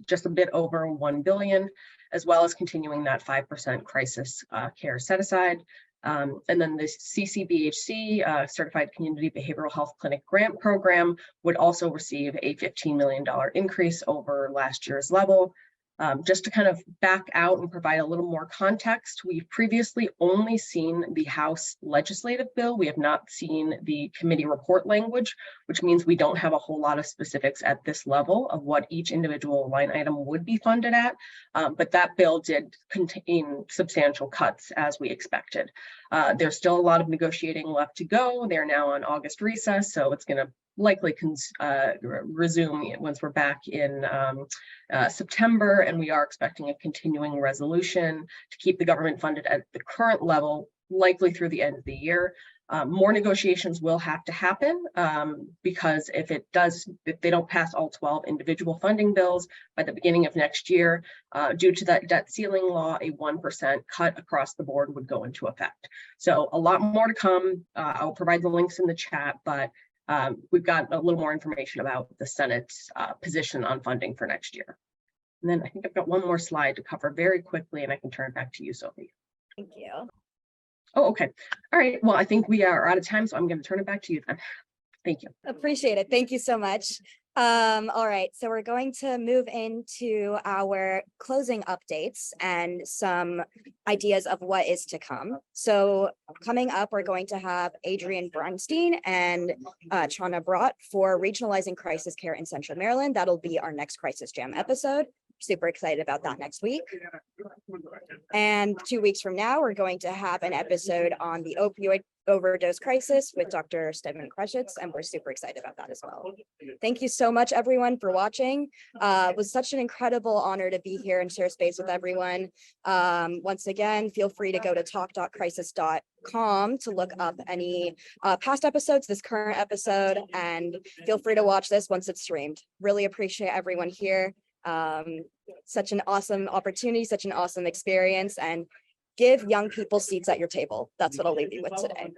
just a bit over $1 billion, as well as continuing that 5% crisis care set aside. And then the CCBHC, Certified Community Behavioral Health Clinic Grant Program, would also receive a $15 million increase over last year's level. Just to kind of back out and provide a little more context, we've previously only seen the House legislative bill. We have not seen the committee report language, which means we don't have a whole lot of specifics at this level of what each individual line item would be funded at. But that bill did contain substantial cuts as we expected. There's still a lot of negotiating left to go. They're now on August recess, so it's going to likely resume once we're back in September, and we are expecting a continuing resolution to keep the government funded at the current level, likely through the end of the year. More negotiations will have to happen because if they don't pass all 12 individual funding bills by the beginning of next year, due to that debt ceiling law, a 1% cut across the board would go into effect. So a lot more to come. I'll provide the links in the chat, but we've got a little more information about the Senate's position on funding for next year. And then I think I've got one more slide to cover very quickly, and I can turn it back to you, Sophie. Thank you. Oh, okay. All right. Well, I think we are out of time, so I'm going to turn it back to you then. Thank you. Appreciate it. Thank you so much. All right, so we're going to move into our closing updates and some ideas of what is to come. So coming up, we're going to have Adrian Bronstein and Chana Brott for regionalizing crisis care in Central Maryland. That'll be our next Crisis Jam episode. super excited about that next week. And 2 weeks from now, we're going to have an episode on the opioid overdose crisis with Dr. Stedman Krushitz, and we're super excited about that as well. Thank you so much, everyone, for watching. It was such an incredible honor to be here and share space with everyone. Once again, feel free to go to talk.crisis.com to look up any past episodes, this current episode, and feel free to watch this once it's streamed. Really appreciate everyone here. Such an awesome opportunity, such an awesome experience, and give young people seats at your table. That's what I'll leave you with today.